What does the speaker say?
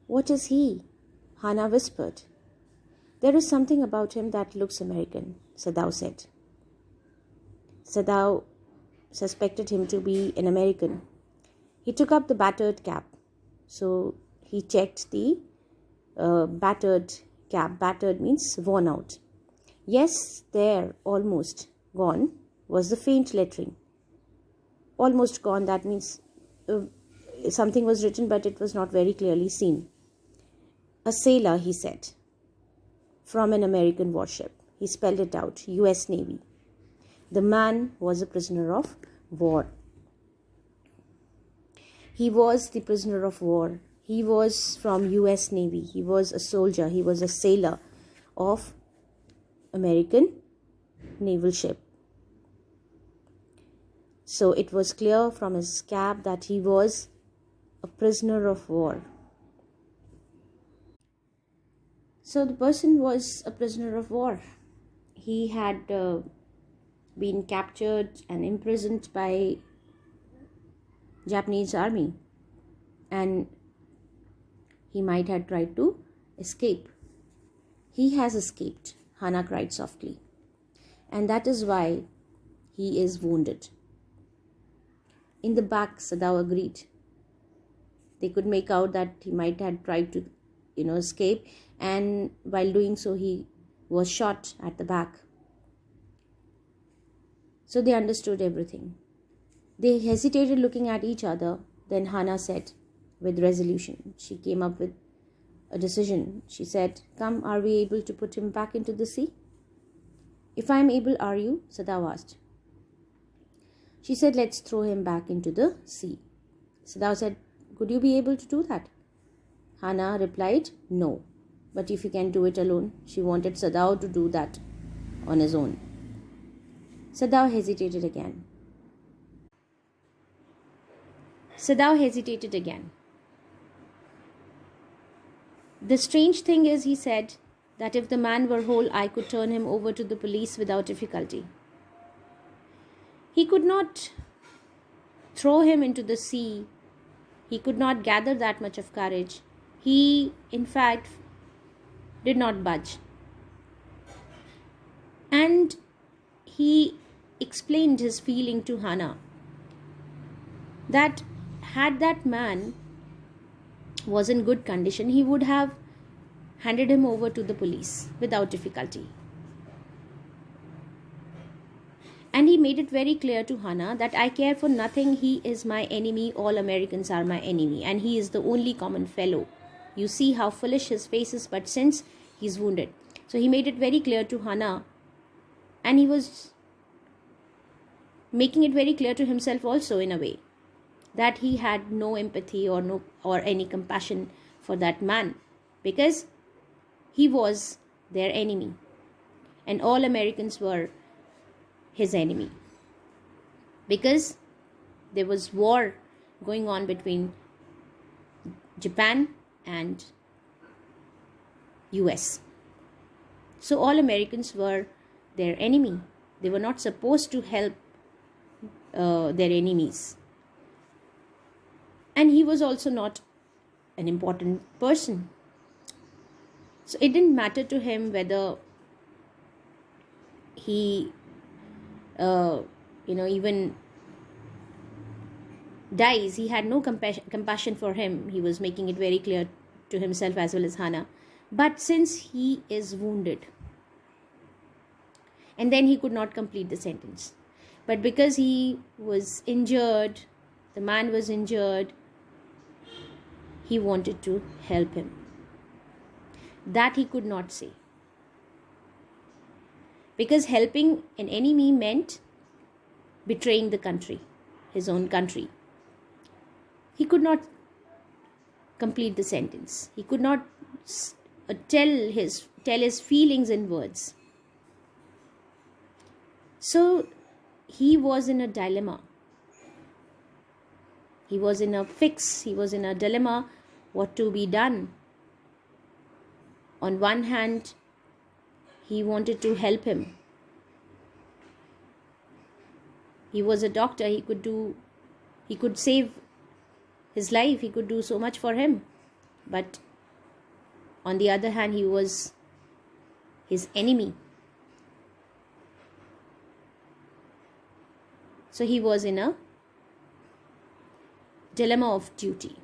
"What is he?" Hannah whispered. "There is something about him that looks American," Sadao said. Sadao suspected him to be an American. He took up the battered cap. So he checked the battered cap. Battered means worn out. "Yes, there, almost gone," was the faint lettering. Almost gone, that means something was written, but it was not very clearly seen. "A sailor," he said, "from an American warship." He spelled it out, US Navy. The man was a prisoner of war. He was the prisoner of war. He was from US Navy. He was a soldier. He was a sailor of American naval ship. So it was clear from his cap that he was a prisoner of war. So the person was a prisoner of war. He had been captured and imprisoned by Japanese army, and he might have tried to escape. "He has escaped," Hannah cried softly, "and that is why he is wounded." "In the back," Sadao agreed. They could make out that he might have tried to, escape, and while doing so, he was shot at the back. So they understood everything. They hesitated, looking at each other. Then Hannah said, with resolution, she came up with a decision. She said, "Come, are we able to put him back into the sea?" "If I am able, are you?" Sadao asked. She said, "Let's throw him back into the sea." Sadao said, "Could you be able to do that?" Hannah replied, "No, but if you can do it alone." She wanted Sadao to do that on his own. Sadao hesitated again. "The strange thing is," he said, "that if the man were whole, I could turn him over to the police without difficulty." He could not throw him into the sea. He could not gather that much of courage. He, in fact, did not budge. And he explained his feeling to Hannah, that had that man was in good condition, he would have handed him over to the police without difficulty. And he made it very clear to Hannah that "I care for nothing. He is my enemy. All Americans are my enemy. And he is the only common fellow. You see how foolish his face is, but since he's wounded." So he made it very clear to Hannah. And he was making it very clear to himself also, in a way, that he had no empathy or any compassion for that man, because he was their enemy. And all Americans were his enemy, because there was war going on between Japan and US. So all Americans were their enemy. They were not supposed to help their enemies. And he was also not an important person. So it didn't matter to him whether he even dies. He had no compassion for him. He was making it very clear to himself as well as Hannah. But since he is wounded, and then he could not complete the sentence. But because he was injured, the man was injured, he wanted to help him. That he could not say. Because helping an enemy meant betraying the country, his own country. He could not complete the sentence. He could not tell his feelings in words. So he was in a dilemma. He was in a fix. He was in a dilemma, what to be done. On one hand, he wanted to help him. He was a doctor. He could save his life. He could do so much for him. But On the other hand, he was his enemy. So he was in a dilemma of duty.